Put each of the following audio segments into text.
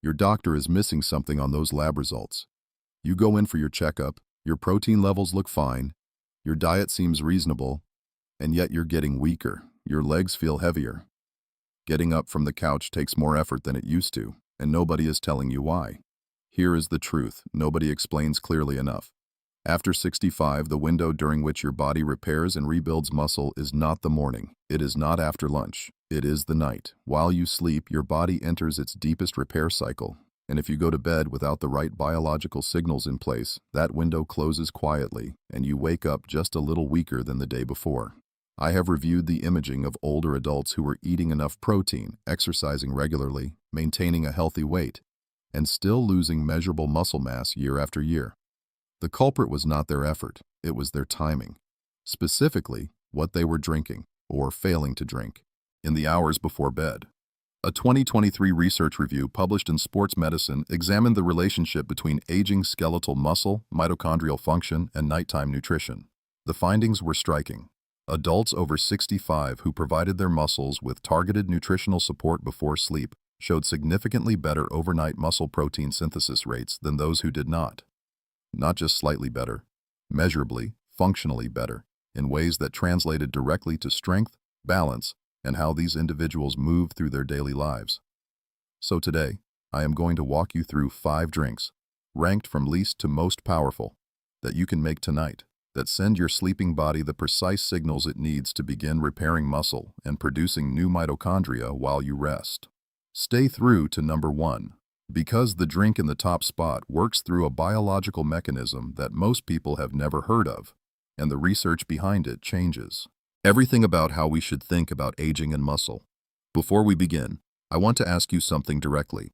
Your doctor is missing something on those lab results. You go in for your checkup, your protein levels look fine, your diet seems reasonable, and yet you're getting weaker. Your legs feel heavier. Getting up from the couch takes more effort than it used to, and nobody is telling you why. Here is the truth, nobody explains clearly enough. After 65, the window during which your body repairs and rebuilds muscle is not the morning. It is not after lunch. It is the night. While you sleep, your body enters its deepest repair cycle. And if you go to bed without the right biological signals in place, that window closes quietly, and you wake up just a little weaker than the day before. I have reviewed the imaging of older adults who were eating enough protein, exercising regularly, maintaining a healthy weight, and still losing measurable muscle mass year after year. The culprit was not their effort, it was their timing. Specifically, what they were drinking, or failing to drink, in the hours before bed. A 2023 research review published in Sports Medicine examined the relationship between aging skeletal muscle, mitochondrial function, and nighttime nutrition. The findings were striking. Adults over 65 who provided their muscles with targeted nutritional support before sleep showed significantly better overnight muscle protein synthesis rates than those who did not. Not just slightly better, measurably, functionally better, in ways that translated directly to strength, balance, and how these individuals move through their daily lives. So today, I am going to walk you through 5 drinks, ranked from least to most powerful, that you can make tonight, that send your sleeping body the precise signals it needs to begin repairing muscle and producing new mitochondria while you rest. Stay through to number 1. Because the drink in the top spot works through a biological mechanism that most people have never heard of, and the research behind it changes everything about how we should think about aging and muscle. Before we begin, I want to ask you something directly.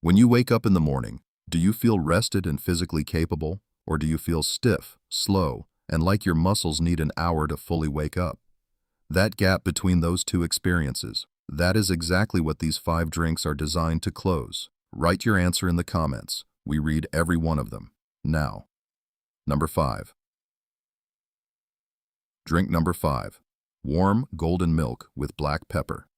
When you wake up in the morning, do you feel rested and physically capable, or do you feel stiff, slow, and like your muscles need an hour to fully wake up? That gap between those two experiences, that is exactly what these 5 drinks are designed to close. Write your answer in the comments. We read every one of them. Now, number 5. Drink number 5. Warm golden milk with black pepper.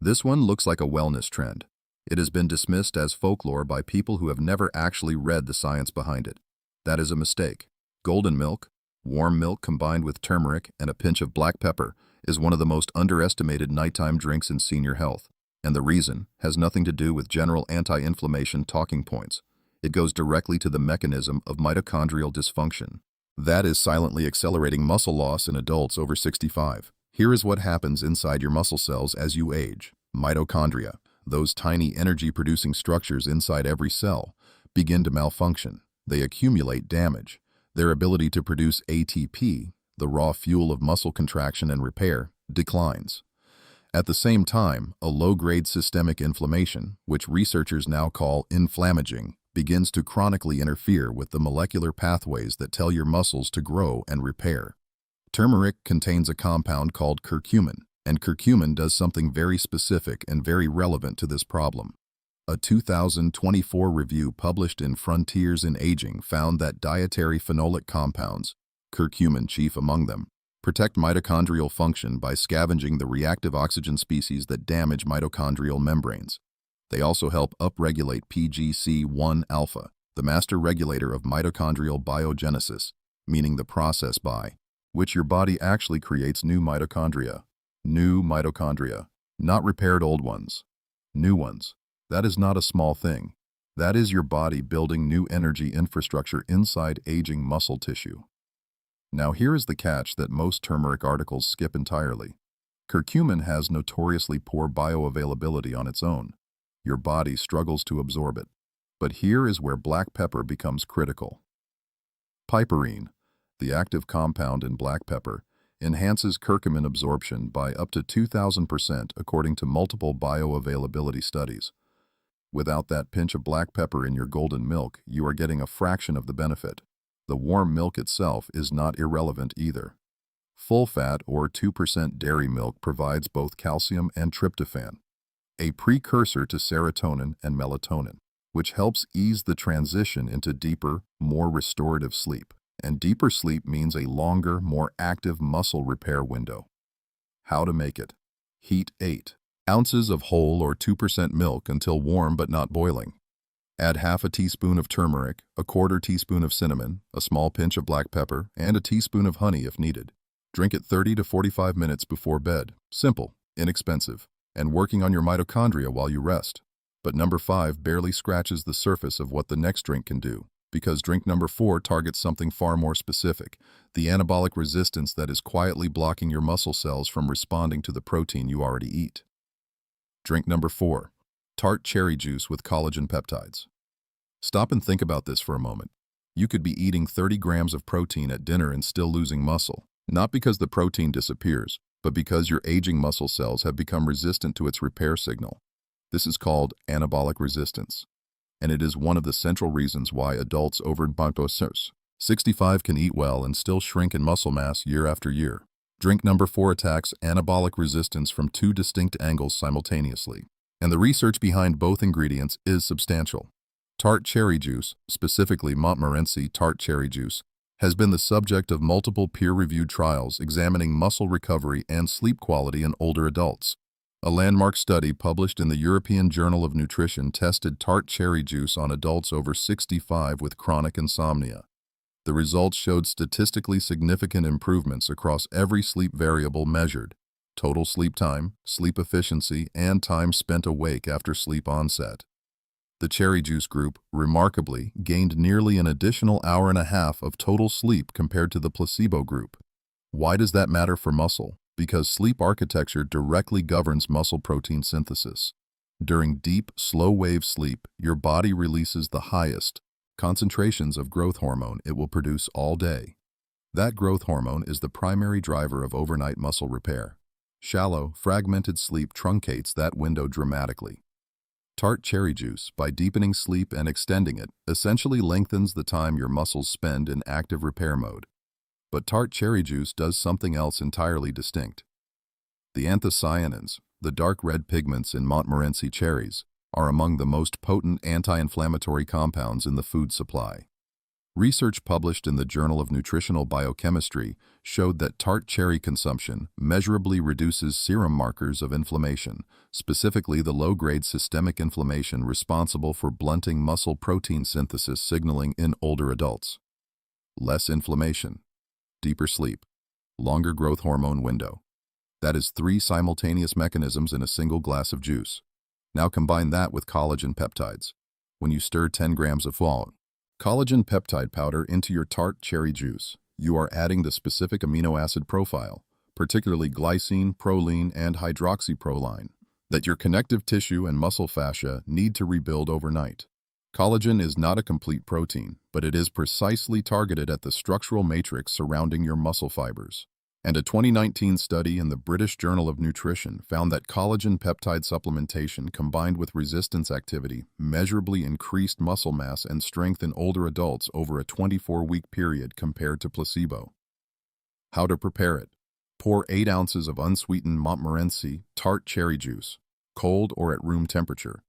This one looks like a wellness trend. It has been dismissed as folklore by people who have never actually read the science behind it. That is a mistake. Golden milk, warm milk combined with turmeric and a pinch of black pepper, is one of the most underestimated nighttime drinks in senior health. And the reason has nothing to do with general anti-inflammation talking points. It goes directly to the mechanism of mitochondrial dysfunction. That is silently accelerating muscle loss in adults over 65. Here is what happens inside your muscle cells as you age. Mitochondria, those tiny energy-producing structures inside every cell, begin to malfunction. They accumulate damage. Their ability to produce ATP, the raw fuel of muscle contraction and repair, declines. At the same time, a low-grade systemic inflammation, which researchers now call inflammaging, begins to chronically interfere with the molecular pathways that tell your muscles to grow and repair. Turmeric contains a compound called curcumin, and curcumin does something very specific and very relevant to this problem. A 2024 review published in Frontiers in Aging found that dietary phenolic compounds, curcumin chief among them, protect mitochondrial function by scavenging the reactive oxygen species that damage mitochondrial membranes. They also help upregulate PGC1-alpha, the master regulator of mitochondrial biogenesis, meaning the process by which your body actually creates new mitochondria. New mitochondria, not repaired old ones. New ones. That is not a small thing. That is your body building new energy infrastructure inside aging muscle tissue. Now here is the catch that most turmeric articles skip entirely. Curcumin has notoriously poor bioavailability on its own. Your body struggles to absorb it. But here is where black pepper becomes critical. Piperine, the active compound in black pepper, enhances curcumin absorption by up to 2,000% according to multiple bioavailability studies. Without that pinch of black pepper in your golden milk, you are getting a fraction of the benefit. The warm milk itself is not irrelevant either. Full-fat or 2% dairy milk provides both calcium and tryptophan, a precursor to serotonin and melatonin, which helps ease the transition into deeper, more restorative sleep. And deeper sleep means a longer, more active muscle repair window. How to make it. Heat 8 ounces of whole or 2% milk until warm but not boiling. Add half a teaspoon of turmeric, a quarter teaspoon of cinnamon, a small pinch of black pepper, and a teaspoon of honey if needed. Drink it 30 to 45 minutes before bed. Simple, inexpensive, and working on your mitochondria while you rest. But number 5 barely scratches the surface of what the next drink can do, because drink number 4 targets something far more specific, the anabolic resistance that is quietly blocking your muscle cells from responding to the protein you already eat. Drink number 4. Tart cherry juice with collagen peptides. Stop and think about this for a moment. You could be eating 30 grams of protein at dinner and still losing muscle, not because the protein disappears, but because your aging muscle cells have become resistant to its repair signal. This is called anabolic resistance, and it is one of the central reasons why adults over 65 can eat well and still shrink in muscle mass year after year. Drink number 4 attacks anabolic resistance from 2 distinct angles simultaneously, and the research behind both ingredients is substantial. Tart cherry juice, specifically Montmorency tart cherry juice, has been the subject of multiple peer-reviewed trials examining muscle recovery and sleep quality in older adults. A landmark study published in the European Journal of Nutrition tested tart cherry juice on adults over 65 with chronic insomnia. The results showed statistically significant improvements across every sleep variable measured: total sleep time, sleep efficiency, and time spent awake after sleep onset. The cherry juice group, remarkably, gained nearly an additional hour and a half of total sleep compared to the placebo group. Why does that matter for muscle? Because sleep architecture directly governs muscle protein synthesis. During deep, slow-wave sleep, your body releases the highest concentrations of growth hormone it will produce all day. That growth hormone is the primary driver of overnight muscle repair. Shallow, fragmented sleep truncates that window dramatically. Tart cherry juice, by deepening sleep and extending it, essentially lengthens the time your muscles spend in active repair mode. But tart cherry juice does something else entirely distinct. The anthocyanins, the dark red pigments in Montmorency cherries, are among the most potent anti-inflammatory compounds in the food supply. Research published in the Journal of Nutritional Biochemistry showed that tart cherry consumption measurably reduces serum markers of inflammation, specifically the low-grade systemic inflammation responsible for blunting muscle protein synthesis signaling in older adults. Less inflammation, deeper sleep, longer growth hormone window. That is 3 simultaneous mechanisms in a single glass of juice. Now combine that with collagen peptides. When you stir 10 grams of collagen peptide powder into your tart cherry juice, you are adding the specific amino acid profile, particularly glycine, proline, and hydroxyproline, that your connective tissue and muscle fascia need to rebuild overnight. Collagen is not a complete protein, but it is precisely targeted at the structural matrix surrounding your muscle fibers. And a 2019 study in the British Journal of Nutrition found that collagen peptide supplementation combined with resistance activity measurably increased muscle mass and strength in older adults over a 24-week period compared to placebo. How to prepare it? Pour 8 ounces of unsweetened Montmorency tart cherry juice, cold or at room temperature,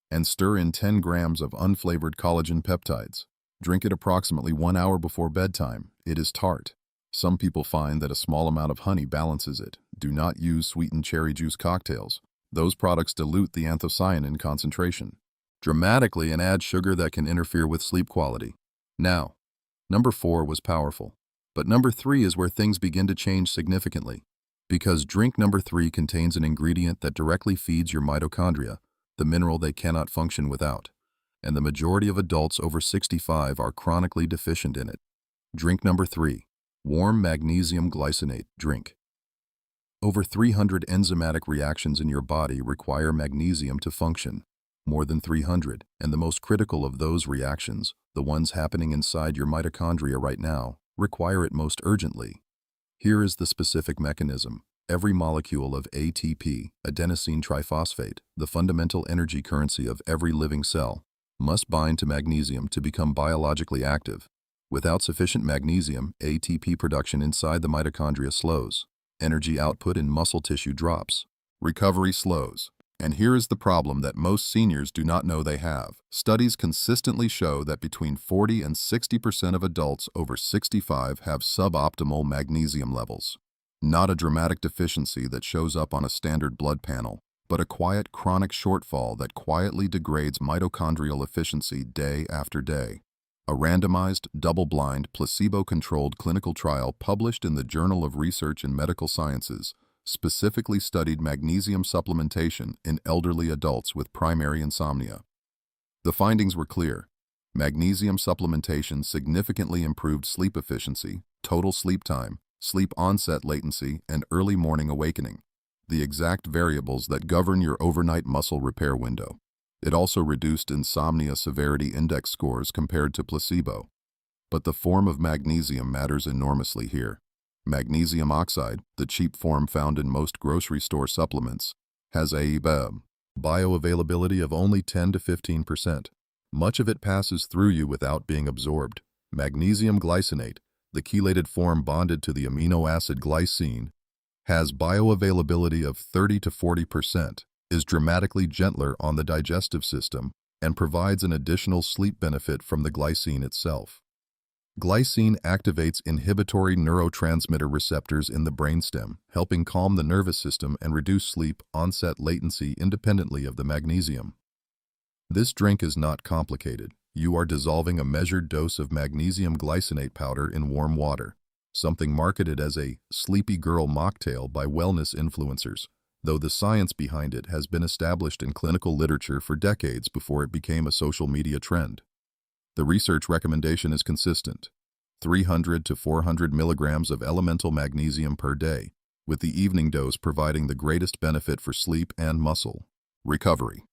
and stir in 10 grams of unflavored collagen peptides. Drink it approximately 1 hour before bedtime. It is tart. Some people find that a small amount of honey balances it. Do not use sweetened cherry juice cocktails. Those products dilute the anthocyanin concentration dramatically and add sugar that can interfere with sleep quality. Now, number 4 was powerful, but number 3 is where things begin to change significantly, because drink number 3 contains an ingredient that directly feeds your mitochondria, the mineral they cannot function without, and the majority of adults over 65 are chronically deficient in it. Drink number 3. Warm magnesium glycinate drink. Over 300 enzymatic reactions in your body require magnesium to function. More than 300, and the most critical of those reactions, the ones happening inside your mitochondria right now, require it most urgently. Here is the specific mechanism. Every molecule of ATP, adenosine triphosphate, the fundamental energy currency of every living cell, must bind to magnesium to become biologically active. Without sufficient magnesium, ATP production inside the mitochondria slows. Energy output in muscle tissue drops. Recovery slows. And here is the problem that most seniors do not know they have. Studies consistently show that between 40 and 60% of adults over 65 have suboptimal magnesium levels. Not a dramatic deficiency that shows up on a standard blood panel, but a quiet chronic shortfall that quietly degrades mitochondrial efficiency day after day. A randomized, double-blind, placebo-controlled clinical trial published in the Journal of Research in Medical Sciences specifically studied magnesium supplementation in elderly adults with primary insomnia. The findings were clear. Magnesium supplementation significantly improved sleep efficiency, total sleep time, sleep onset latency, and early morning awakening, the exact variables that govern your overnight muscle repair window. It also reduced insomnia severity index scores compared to placebo. But the form of magnesium matters enormously here. Magnesium oxide, the cheap form found in most grocery store supplements, has a bioavailability of only 10 to 15%. Much of it passes through you without being absorbed. Magnesium glycinate, the chelated form bonded to the amino acid glycine, has bioavailability of 30 to 40%, is dramatically gentler on the digestive system, and provides an additional sleep benefit from the glycine itself. Glycine activates inhibitory neurotransmitter receptors in the brainstem, helping calm the nervous system and reduce sleep onset latency independently of the magnesium. This drink is not complicated. You are dissolving a measured dose of magnesium glycinate powder in warm water, something marketed as a sleepy girl mocktail by wellness influencers, though the science behind it has been established in clinical literature for decades before it became a social media trend. The research recommendation is consistent: 300 to 400 milligrams of elemental magnesium per day, with the evening dose providing the greatest benefit for sleep and muscle recovery.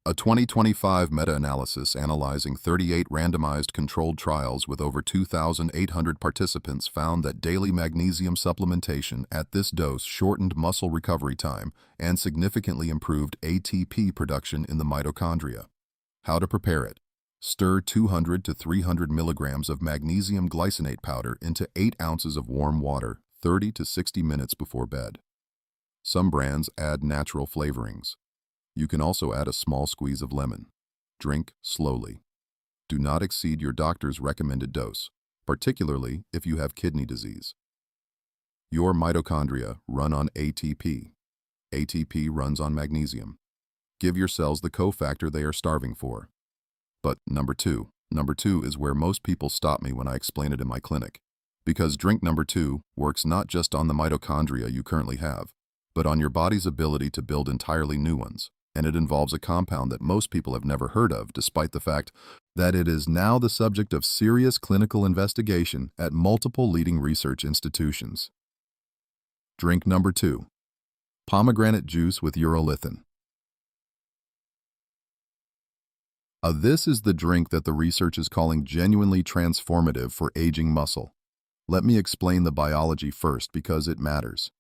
A 2025 meta-analysis analyzing 38 randomized controlled trials with over 2,800 participants found that daily magnesium supplementation at this dose shortened muscle recovery time and significantly improved ATP production in the mitochondria. How to prepare it? Stir 200 to 300 milligrams of magnesium glycinate powder into 8 ounces of warm water 30 to 60 minutes before bed. Some brands add natural flavorings. You can also add a small squeeze of lemon. Drink slowly. Do not exceed your doctor's recommended dose, particularly if you have kidney disease. Your mitochondria run on ATP. ATP runs on magnesium. Give your cells the cofactor they are starving for. But number two is where most people stop me when I explain it in my clinic. Because drink number 2 works not just on the mitochondria you currently have, but on your body's ability to build entirely new ones. And it involves a compound that most people have never heard of, despite the fact that it is now the subject of serious clinical investigation at multiple leading research institutions. Drink number 2. Pomegranate juice with urolithin. This is the drink that the research is calling genuinely transformative for aging muscle. Let me explain the biology first because it matters.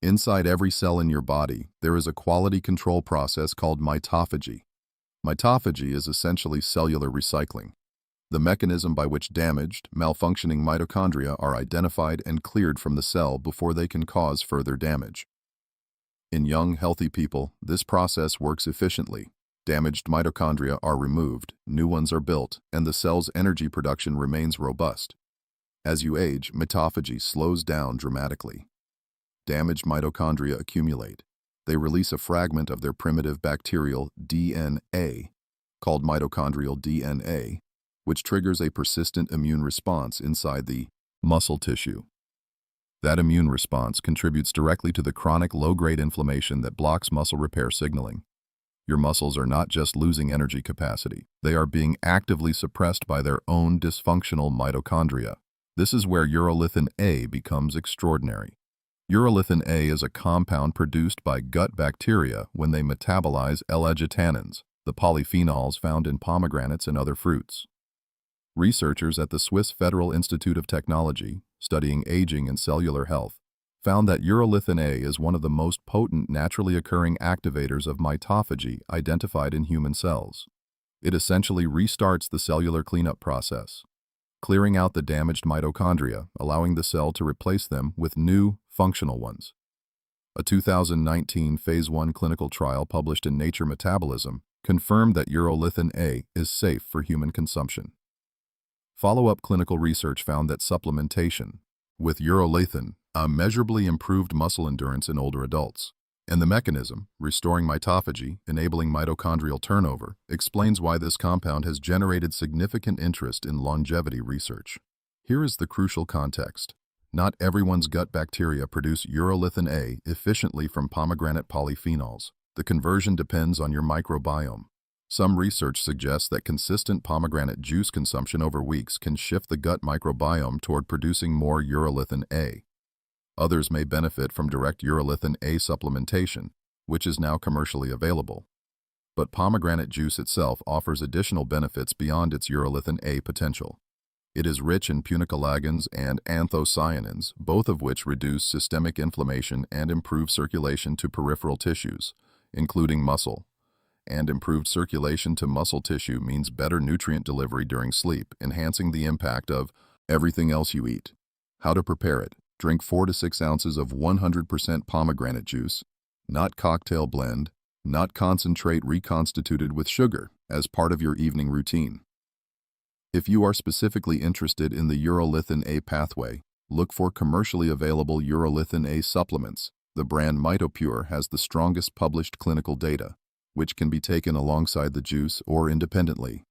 Inside every cell in your body, there is a quality control process called mitophagy. Mitophagy is essentially cellular recycling, the mechanism by which damaged, malfunctioning mitochondria are identified and cleared from the cell before they can cause further damage. In young, healthy people, this process works efficiently. Damaged mitochondria are removed, new ones are built, and the cell's energy production remains robust. As you age, mitophagy slows down dramatically. Damaged mitochondria accumulate. They release a fragment of their primitive bacterial DNA, called mitochondrial DNA, which triggers a persistent immune response inside the muscle tissue. That immune response contributes directly to the chronic low-grade inflammation that blocks muscle repair signaling. Your muscles are not just losing energy capacity, they are being actively suppressed by their own dysfunctional mitochondria. This is where urolithin A becomes extraordinary. Urolithin A is a compound produced by gut bacteria when they metabolize L-argitannins, the polyphenols found in pomegranates and other fruits. Researchers at the Swiss Federal Institute of Technology, studying aging and cellular health, found that urolithin A is one of the most potent naturally occurring activators of mitophagy identified in human cells. It essentially restarts the cellular cleanup process, clearing out the damaged mitochondria, allowing the cell to replace them with new, functional ones. A 2019 Phase 1 clinical trial published in Nature Metabolism confirmed that urolithin A is safe for human consumption. Follow-up clinical research found that supplementation with urolithin measurably improved muscle endurance in older adults. And the mechanism, restoring mitophagy, enabling mitochondrial turnover, explains why this compound has generated significant interest in longevity research. Here is the crucial context. Not everyone's gut bacteria produce urolithin A efficiently from pomegranate polyphenols. The conversion depends on your microbiome. Some research suggests that consistent pomegranate juice consumption over weeks can shift the gut microbiome toward producing more urolithin A. Others may benefit from direct urolithin A supplementation, which is now commercially available. But pomegranate juice itself offers additional benefits beyond its urolithin A potential. It is rich in punicalagins and anthocyanins, both of which reduce systemic inflammation and improve circulation to peripheral tissues, including muscle. And improved circulation to muscle tissue means better nutrient delivery during sleep, enhancing the impact of everything else you eat. How to prepare it? Drink 4 to 6 ounces of 100% pomegranate juice, not cocktail blend, not concentrate reconstituted with sugar, as part of your evening routine. If you are specifically interested in the urolithin A pathway, look for commercially available urolithin A supplements. The brand Mitopure has the strongest published clinical data, which can be taken alongside the juice or independently.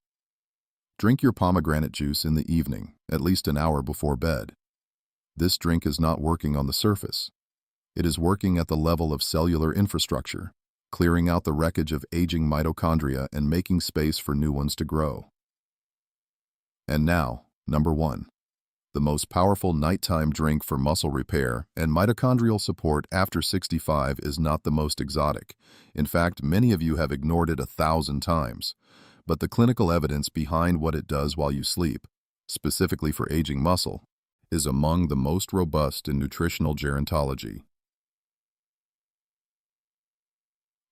Drink your pomegranate juice in the evening, at least an hour before bed. This drink is not working on the surface. It is working at the level of cellular infrastructure, clearing out the wreckage of aging mitochondria and making space for new ones to grow. And now, number 1. The most powerful nighttime drink for muscle repair and mitochondrial support after 65 is not the most exotic. In fact, many of you have ignored it 1,000 times. But the clinical evidence behind what it does while you sleep, specifically for aging muscle, is among the most robust in nutritional gerontology.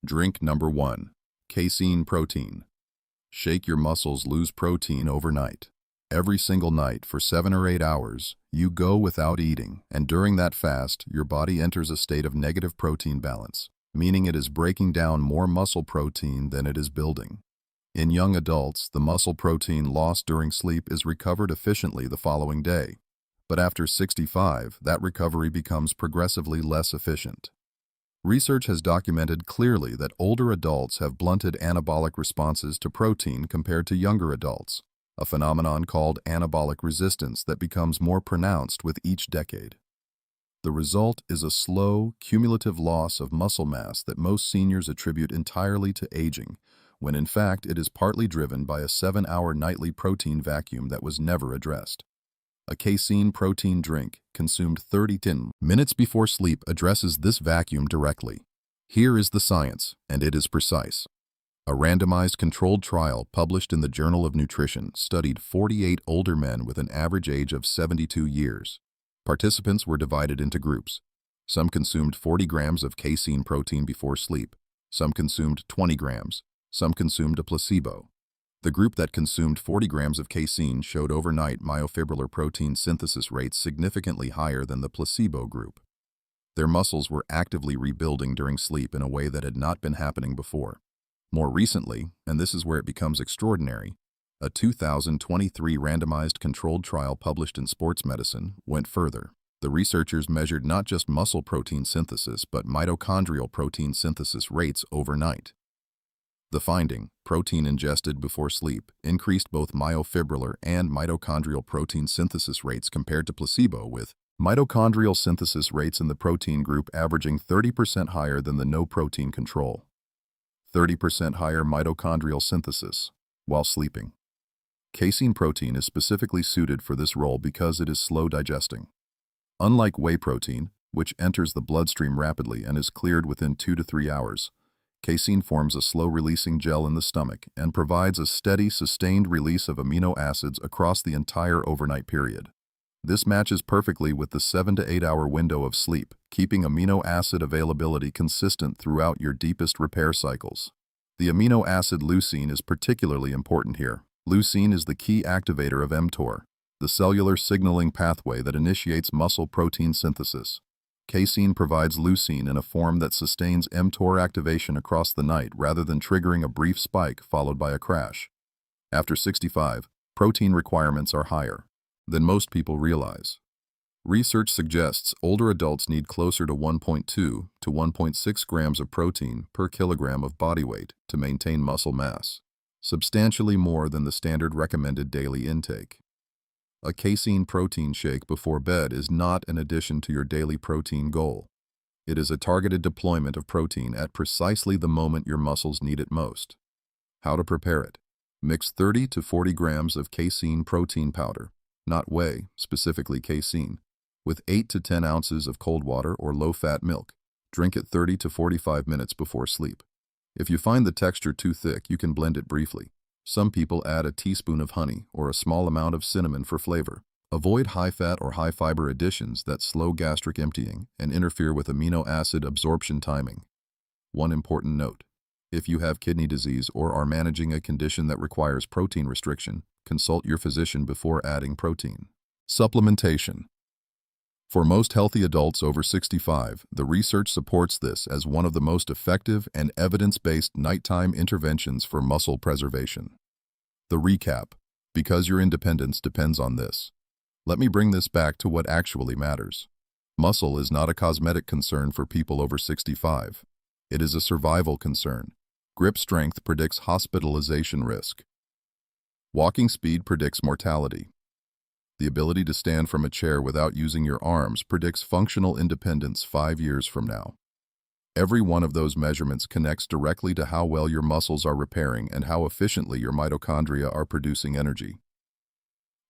Drink number 1. Casein protein. Shake your muscles lose protein overnight. Every single night for 7 or 8 hours, you go without eating, and during that fast, your body enters a state of negative protein balance, meaning it is breaking down more muscle protein than it is building. In young adults, the muscle protein lost during sleep is recovered efficiently the following day, but after 65, that recovery becomes progressively less efficient. Research has documented clearly that older adults have blunted anabolic responses to protein compared to younger adults, a phenomenon called anabolic resistance that becomes more pronounced with each decade. The result is a slow, cumulative loss of muscle mass that most seniors attribute entirely to aging, when in fact it is partly driven by a 7-hour nightly protein vacuum that was never addressed. A casein protein drink, consumed 30 minutes before sleep, addresses this vacuum directly. Here is the science, and it is precise. A randomized controlled trial published in the Journal of Nutrition studied 48 older men with an average age of 72 years. Participants were divided into groups. Some consumed 40 grams of casein protein before sleep. Some consumed 20 grams. Some consumed a placebo. The group that consumed 40 grams of casein showed overnight myofibrillar protein synthesis rates significantly higher than the placebo group. Their muscles were actively rebuilding during sleep in a way that had not been happening before. More recently, and this is where it becomes extraordinary, a 2023 randomized controlled trial published in Sports Medicine went further. The researchers measured not just muscle protein synthesis but mitochondrial protein synthesis rates overnight. The finding, protein ingested before sleep, increased both myofibrillar and mitochondrial protein synthesis rates compared to placebo, with mitochondrial synthesis rates in the protein group averaging 30% higher than the no-protein control. 30% higher mitochondrial synthesis while sleeping. Casein protein is specifically suited for this role because it is slow digesting. Unlike whey protein, which enters the bloodstream rapidly and is cleared within 2 to 3 hours, casein forms a slow-releasing gel in the stomach and provides a steady, sustained release of amino acids across the entire overnight period. This matches perfectly with the 7 to 8 hour window of sleep, keeping amino acid availability consistent throughout your deepest repair cycles. The amino acid leucine is particularly important here. Leucine is the key activator of mTOR, the cellular signaling pathway that initiates muscle protein synthesis. Casein provides leucine in a form that sustains mTOR activation across the night rather than triggering a brief spike followed by a crash. After 65, protein requirements are higher than most people realize. Research suggests older adults need closer to 1.2 to 1.6 grams of protein per kilogram of body weight to maintain muscle mass, substantially more than the standard recommended daily intake. A casein protein shake before bed is not an addition to your daily protein goal. It is a targeted deployment of protein at precisely the moment your muscles need it most. How to prepare it? Mix 30 to 40 grams of casein protein powder, not whey, specifically casein, with 8 to 10 ounces of cold water or low-fat milk. Drink it 30 to 45 minutes before sleep. If you find the texture too thick, you can blend it briefly. Some people add a teaspoon of honey or a small amount of cinnamon for flavor. Avoid high-fat or high-fiber additions that slow gastric emptying and interfere with amino acid absorption timing. One important note: if you have kidney disease or are managing a condition that requires protein restriction, consult your physician before adding protein. Supplementation. For most healthy adults over 65, the research supports this as one of the most effective and evidence-based nighttime interventions for muscle preservation. The recap: because your independence depends on this. Let me bring this back to what actually matters. Muscle is not a cosmetic concern for people over 65. It is a survival concern. Grip strength predicts hospitalization risk. Walking speed predicts mortality. The ability to stand from a chair without using your arms predicts functional independence 5 years from now. Every one of those measurements connects directly to how well your muscles are repairing and how efficiently your mitochondria are producing energy.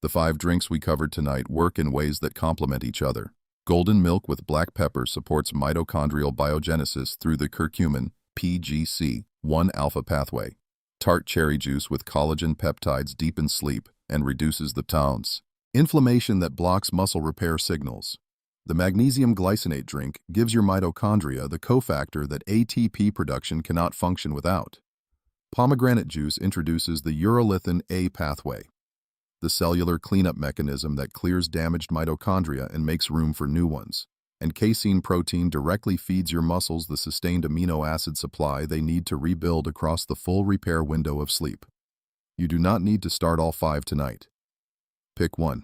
The 5 drinks we covered tonight work in ways that complement each other. Golden milk with black pepper supports mitochondrial biogenesis through the curcumin PGC1-alpha pathway. Tart cherry juice with collagen peptides deepens sleep and reduces the tones. Inflammation that blocks muscle repair signals. The magnesium glycinate drink gives your mitochondria the cofactor that ATP production cannot function without. Pomegranate juice introduces the urolithin A pathway, the cellular cleanup mechanism that clears damaged mitochondria and makes room for new ones. And casein protein directly feeds your muscles the sustained amino acid supply they need to rebuild across the full repair window of sleep. You do not need to start all 5 tonight. Pick one.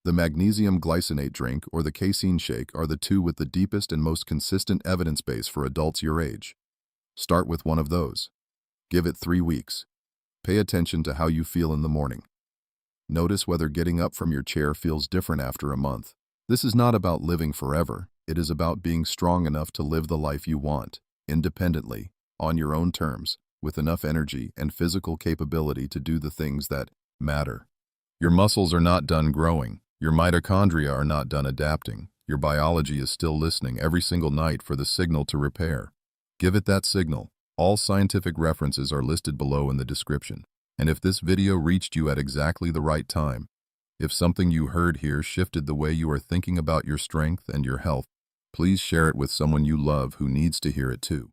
The magnesium glycinate drink or the casein shake are the 2 with the deepest and most consistent evidence base for adults your age. Start with one of those. Give it 3 weeks. Pay attention to how you feel in the morning. Notice whether getting up from your chair feels different after a month. This is not about living forever. It is about being strong enough to live the life you want, independently, on your own terms, with enough energy and physical capability to do the things that matter. Your muscles are not done growing. Your mitochondria are not done adapting. Your biology is still listening every single night for the signal to repair. Give it that signal. All scientific references are listed below in the description. And if this video reached you at exactly the right time, if something you heard here shifted the way you are thinking about your strength and your health, please share it with someone you love who needs to hear it too.